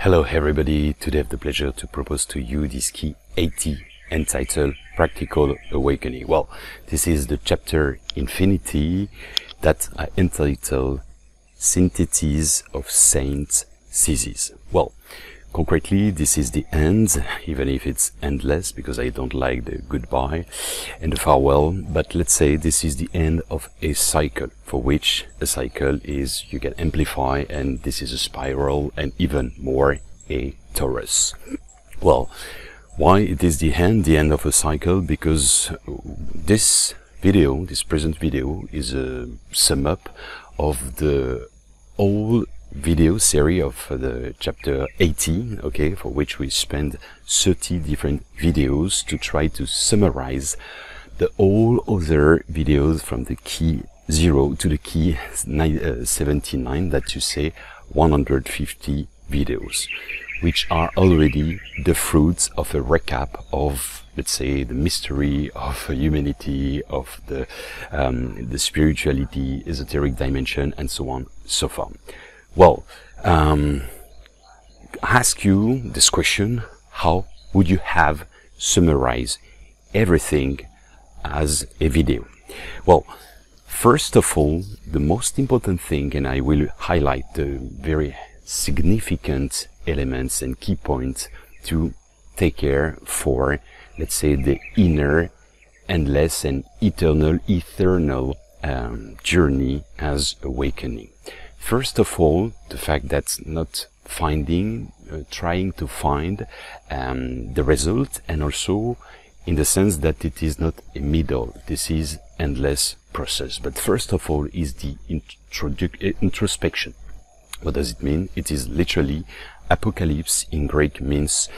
Hello everybody, today I have the pleasure to propose to you this key 80 entitled Practical Awakening. Well, this is the chapter Infinity that I entitled Synthesis of Saint Thesis. Well, concretely this is the end, even if it's endless because I don't like the goodbye and the farewell, but let's say this is the end of a cycle, for which a cycle is you get amplify, and this is a spiral, and even more a torus. Well, why it is the end of a cycle? Because this video, this present video, is a sum up of the whole video series of the chapter 80, okay, for which we spend 30 different videos to try to summarize the all other videos from the key 0 to the key 79, that you say 150 videos, which are already the fruits of a recap of, let's say, the mystery of humanity, of the spirituality, esoteric dimension, and so on, so far. Well, ask you this question: how would you have summarized everything as a video? Well, first of all, the most important thing, and I will highlight the very significant elements and key points to take care for, let's say, the inner, endless and eternal journey as awakening. First of all, the fact that not finding, trying to find the result, and also in the sense that it is not a middle, this is endless process. But first of all is the introspection. What does it mean? It is literally, apocalypse in Greek means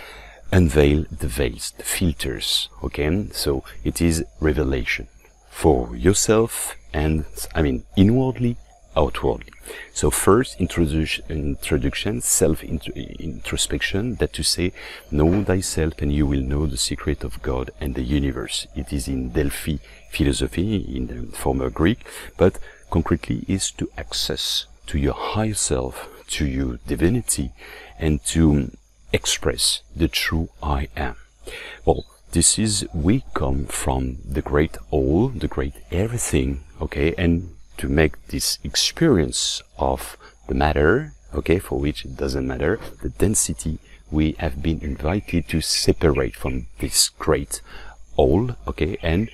unveil the veils, the filters, okay? So it is revelation for yourself, and I mean inwardly, outwardly. So first introduction, self-introspection, that to say, know thyself and you will know the secret of God and the universe. It is in Delphi philosophy, in the former Greek, but concretely is to access to your higher self, to your divinity, and to express the true I am. Well, this is, we come from the great all, the great everything, okay, and to make this experience of the matter, okay, for which it doesn't matter, the density, we have been invited to separate from this great all, okay, and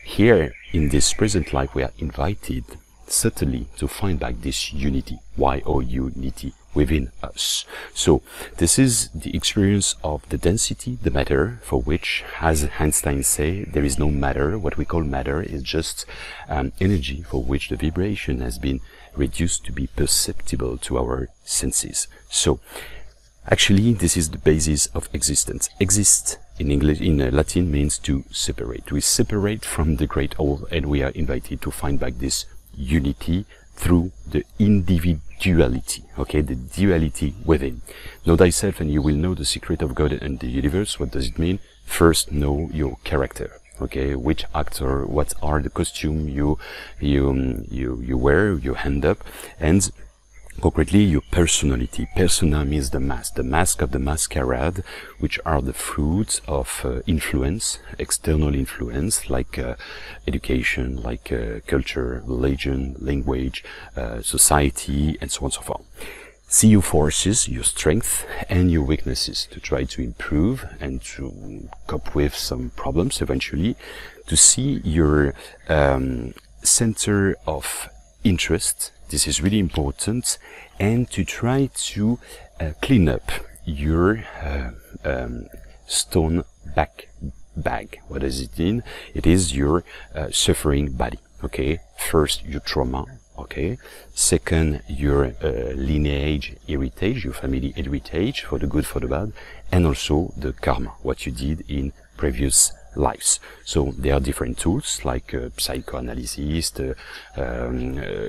here in this present life we are invited certainly to find back this unity, unity within us. So this is the experience of the density, the matter, for which, as Einstein say, there is no matter. What we call matter is just energy for which the vibration has been reduced to be perceptible to our senses. So actually this is the basis of existence. Exist in English, in Latin, means to separate. We separate from the great all, and we are invited to find back this unity through the individuality, okay, the duality within. Know thyself and you will know the secret of God and the universe. What does it mean? First, know your character, okay, which actor, what are the costume you wear, you hand up, and concretely your personality. Persona means the mask of the masquerade, which are the fruits of influence, external influence, like education, like culture, religion, language, society, and so on and so forth. See your forces, your strength, and your weaknesses to try to improve and to cope with some problems eventually, to see your center of interest. This is really important, and to try to clean up your stone bag. What does it mean? It is your suffering body, okay? First, your trauma, okay? Second, your lineage heritage, your family heritage, for the good, for the bad, and also the karma, what you did in previous lives. So there are different tools like psychoanalysis,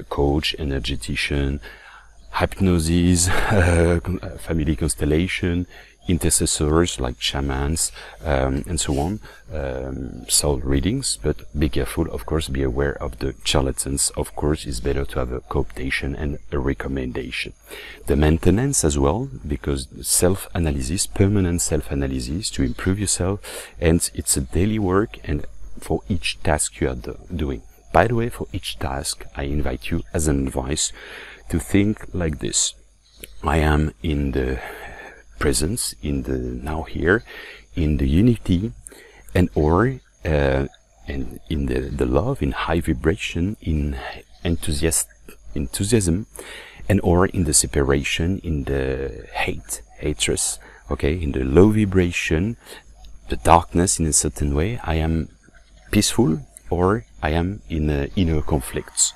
coach, energetician, hypnosis, family constellation, intercessors like shamans and so on, soul readings, but be careful, of course, be aware of the charlatans. Of course, it's better to have a cooptation and a recommendation. The maintenance as well, because self-analysis, permanent self-analysis to improve yourself, and it's a daily work, and for each task you are doing. By the way, for each task, I invite you as an advice to think like this. I am in the presence, in the now here, in the unity, and and in the love, in high vibration, in enthusiasm, and or in the separation, in the hatred, okay, in the low vibration, the darkness in a certain way. I am peaceful, or I am in inner conflicts.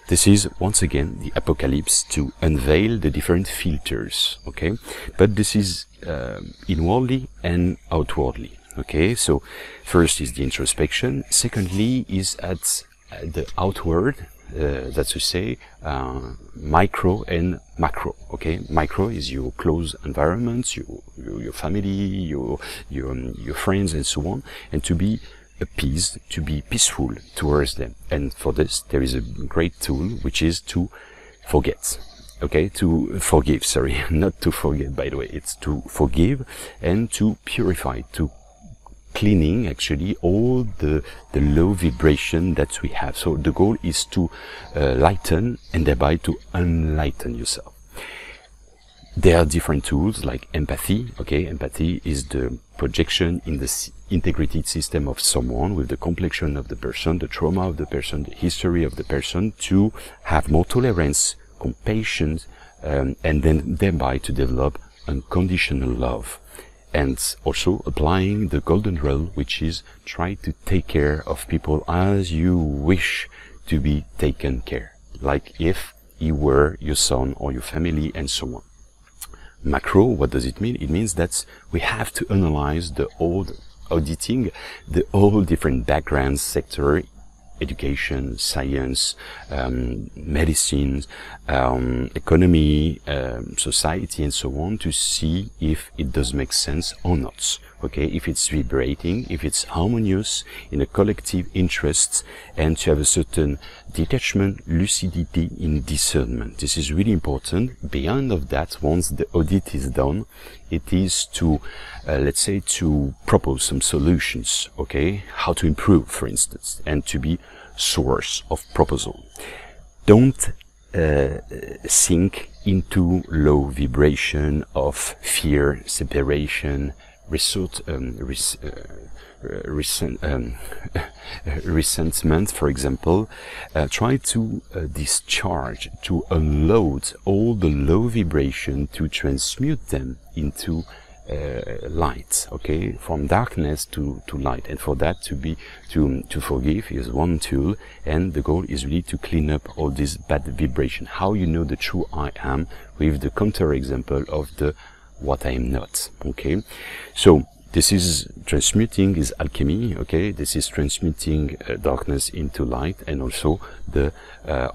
This is, once again, the apocalypse to unveil the different filters, okay? But this is inwardly and outwardly, okay? So, first is the introspection. Secondly is at the outward, that's to say, micro and macro, okay? Micro is your close environments, your family, your friends, and so on, and to be appeased, to be peaceful towards them. And for this, there is a great tool, which is to forget. Okay, to forgive, sorry, not to forget, by the way. It's to forgive and to purify, to cleaning, actually, all the low vibration that we have. So the goal is to lighten and thereby to unlighten yourself. There are different tools like empathy. Okay, empathy is the projection in the integrated system of someone with the complexion of the person, the trauma of the person, the history of the person, to have more tolerance, compassion, and then thereby to develop unconditional love. And also applying the golden rule, which is try to take care of people as you wish to be taken care, like if he were your son or your family, and so on. Macro, what does it mean? It means that we have to analyze the old, auditing the all different backgrounds, sector, education, science, medicine, economy, society, and so on, to see if it does make sense or not. Okay, if it's vibrating, if it's harmonious in a collective interest, and to have a certain detachment, lucidity in discernment. This is really important. Beyond of that, once the audit is done, it is to, let's say, to propose some solutions, okay, how to improve, for instance, and to be source of proposal. Don't sink into low vibration of fear, separation, resentment, for example. Try to discharge, to unload all the low vibration, to transmute them into light, okay, from darkness to light. And for that, to forgive is one tool, and the goal is really to clean up all this bad vibration. How you know the true I am, with the counter example of the what I am not, okay? So this is transmuting, is alchemy, okay? This is transmuting darkness into light, and also the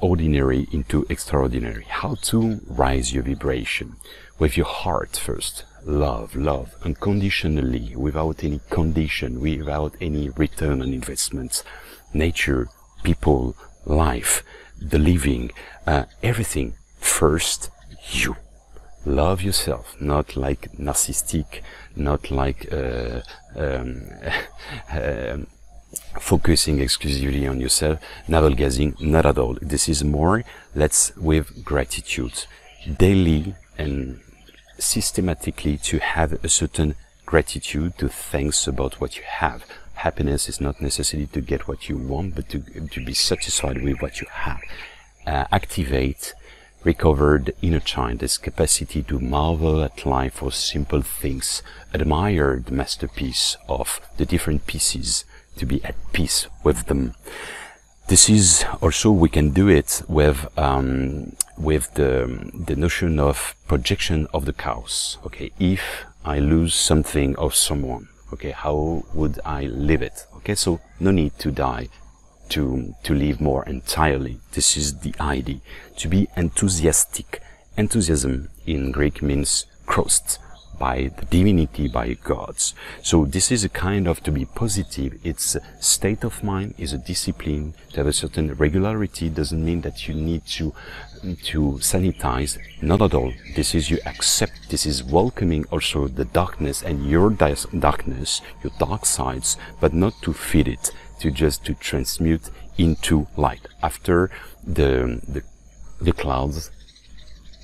ordinary into extraordinary. How to rise your vibration? With your heart first. Love unconditionally, without any condition, without any return on investments. Nature, people, life, the living, everything. First, you. Love yourself, not like narcissistic, not like focusing exclusively on yourself, navel gazing, not at all. This is more, let's with gratitude, daily and systematically, to have a certain gratitude, to thanks about what you have. Happiness is not necessarily to get what you want, but to be satisfied with what you have. Activate, recover the inner child, this capacity to marvel at life for simple things, admire the masterpiece of the different pieces, to be at peace with them. This is also, we can do it with the notion of projection of the chaos. Okay, if I lose something of someone, okay, how would I live it? Okay, so no need to die to live more entirely. This is the idea. To be enthusiastic. Enthusiasm in Greek means crossed, by the divinity, by gods. So this is a kind of, to be positive, it's a state of mind, is a discipline. To have a certain regularity doesn't mean that you need to sanitize. Not at all. This is, you accept, this is welcoming also the darkness and your darkness, your dark sides, but not to feed it, to just to transmute into light. After the clouds,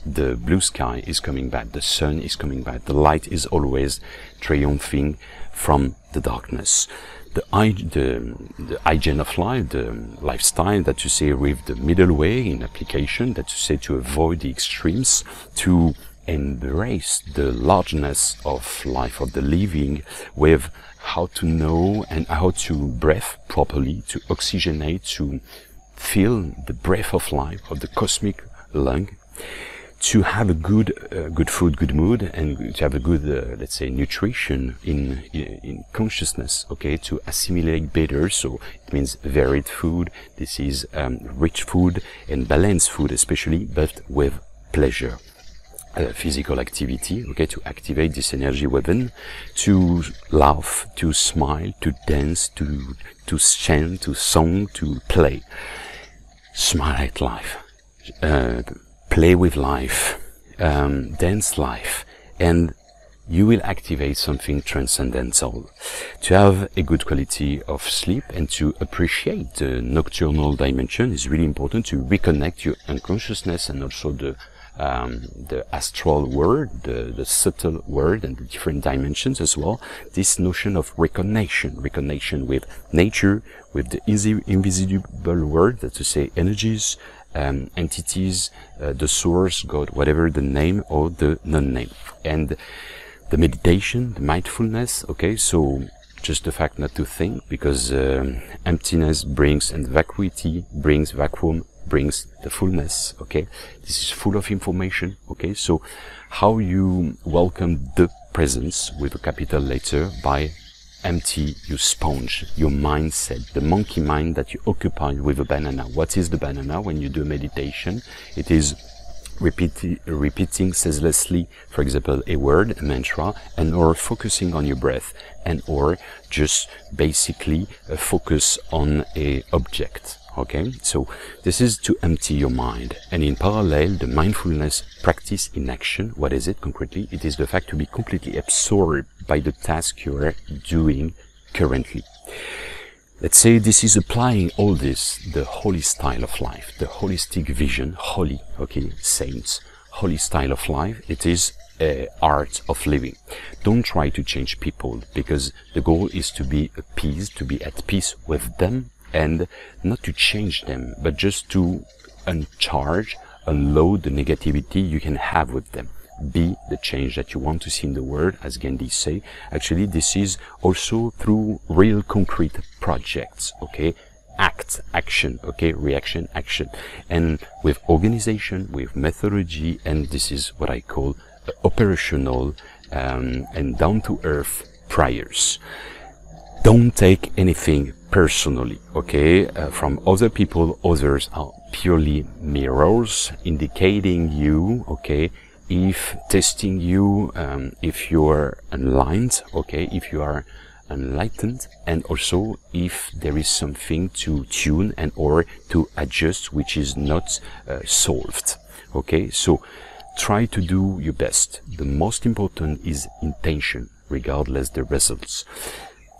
the blue sky is coming back, the sun is coming back, the light is always triumphing from the darkness. The hygiene of life, the lifestyle that you say with the middle way in application, that you say to avoid the extremes, to embrace the largeness of life, of the living, with how to know and how to breathe properly, to oxygenate, to feel the breath of life, of the cosmic lung, to have a good food, good mood, and to have a good, let's say, nutrition in consciousness, okay, to assimilate better. So it means varied food. This is rich food and balanced food especially, but with pleasure. Physical activity, okay, to activate this energy within, to laugh, to smile, to dance, to chant, to song, to play. Smile at life. Play with life, dance life, and you will activate something transcendental. To have a good quality of sleep and to appreciate the nocturnal dimension is really important, to reconnect your unconsciousness and also the astral world, the subtle world, and the different dimensions as well. This notion of reconnection with nature, with the invisible world, that's to say energies, entities, the source, God, whatever the name or the non-name. And the meditation, the mindfulness, okay, so just the fact not to think, because emptiness brings, and vacuity brings, vacuum brings the fullness, okay. This is full of information, okay. So how you welcome the presence with a capital letter by empty your sponge, your mindset, the monkey mind that you occupy with a banana. What is the banana when you do meditation? It is repeating ceaselessly, for example, a word, a mantra, and or focusing on your breath, and or just basically focus on a object. Okay, so this is to empty your mind. And in parallel, the mindfulness practice in action, what is it concretely? It is the fact to be completely absorbed by the task you are doing currently. Let's say this is applying all this, the holy style of life, the holistic vision, holy, okay, saints, holy style of life. It is art of living. Don't try to change people, because the goal is to be appeased, to be at peace with them, and not to change them, but just to uncharge, unload the negativity you can have with them. Be the change that you want to see in the world, as Gandhi say. Actually, this is also through real concrete projects, okay? Action, okay? Reaction, action. And with organization, with methodology, and this is what I call operational and down-to-earth prayers. Don't take anything personally, okay? From other people, others are purely mirrors indicating you, okay? If testing you, if you are enlightened, okay? If you are enlightened, and also if there is something to tune and or to adjust which is not solved, okay? So try to do your best. The most important is intention, regardless the results.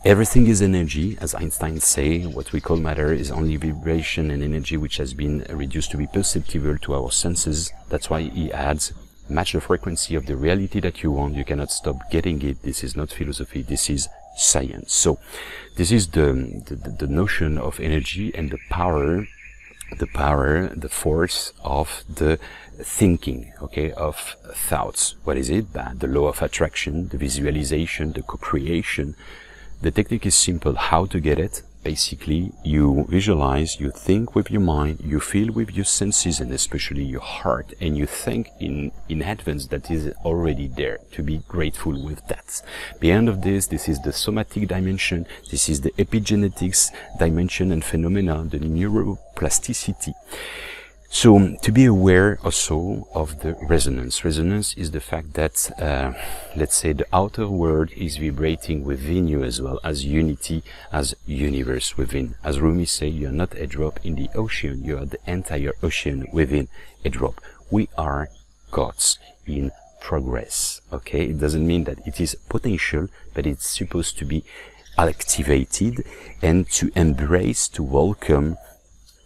Everything is energy, as Einstein say. What we call matter is only vibration and energy which has been reduced to be perceptible to our senses. That's why he adds, match the frequency of the reality that you want. You cannot stop getting it. This is not philosophy, this is science. So this is the notion of energy and the power, the force of the thinking, okay, of thoughts. What is it? The law of attraction, the visualization, the co-creation. The technique is simple. How to get it? Basically, you visualize, you think with your mind, you feel with your senses, and especially your heart, and you think in advance that is already there, to be grateful with that. Beyond of this is the somatic dimension, this is the epigenetics dimension and phenomena, the neuroplasticity. So to be aware also of the resonance. Resonance is the fact that, let's say, the outer world is vibrating within you as well as unity, as universe within. As Rumi said, you are not a drop in the ocean, you are the entire ocean within a drop. We are gods in progress, okay? It doesn't mean that it is potential, but it's supposed to be activated and to embrace, to welcome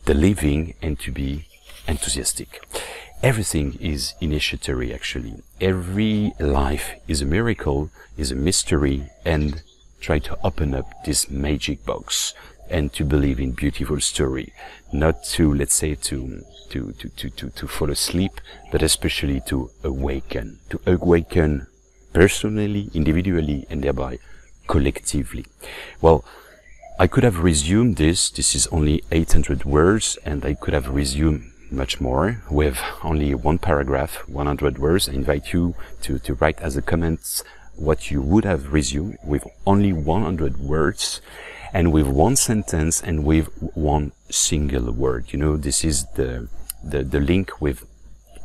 the living and to be enthusiastic. Everything is initiatory actually. Every life is a miracle, is a mystery, and try to open up this magic box and to believe in beautiful story. Not to, let's say, to fall asleep, but especially to awaken. To awaken personally, individually, and thereby collectively. Well, I could have resumed this. This is only 800 words, and I could have resumed much more with only one paragraph, 100 words. I invite you to write as a comment what you would have resumed with only 100 words and with one sentence and with one single word. You know, this is the link with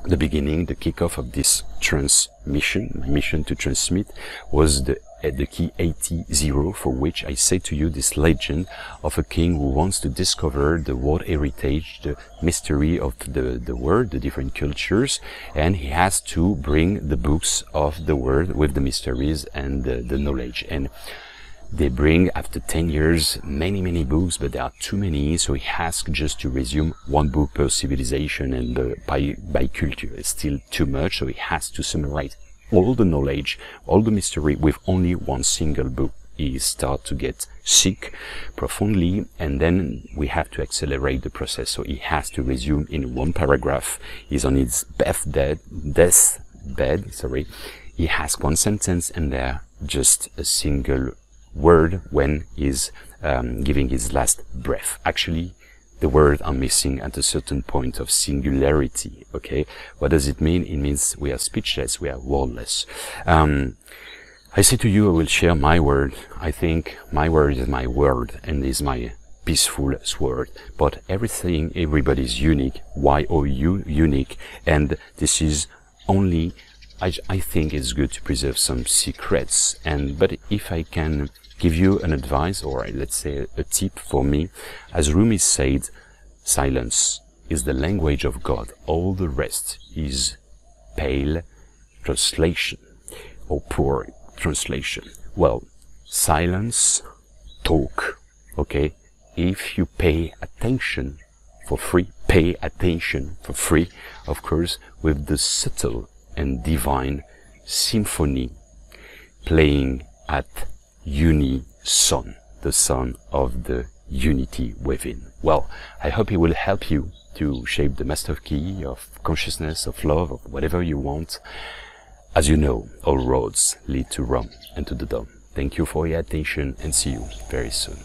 the beginning, the kickoff of this transmission. My mission to transmit was the key 80, for which I say to you this legend of a king who wants to discover the world heritage, the mystery of the world, the different cultures, and he has to bring the books of the world with the mysteries and the knowledge. And they bring, after 10 years, many books, but there are too many, so he asks just to resume one book per civilization, and by culture is still too much, so he has to summarize all the knowledge, all the mystery with only one single book. He starts to get sick profoundly, and then we have to accelerate the process. So he has to resume in one paragraph. He's on his deathbed. He has one sentence, and there just a single word when he's giving his last breath. Actually, the words are missing at a certain point of singularity, okay? What does it mean? It means we are speechless, we are wordless. I say to you, I will share my word. I think my word is my word and is my peaceful sword. But everybody is unique. Why are you unique? And this is only, I think it's good to preserve some secrets. But if I can give you an advice, or let's say a tip for me, as Rumi said, silence is the language of God. All the rest is pale translation or poor translation. Well, silence, talk, okay? If you pay attention for free, of course, with the subtle and divine symphony playing at unison, the son of the unity within. Well, I hope it will help you to shape the master key of consciousness, of love, of whatever you want. As you know, all roads lead to Rome and to the Dome. Thank you for your attention, and see you very soon.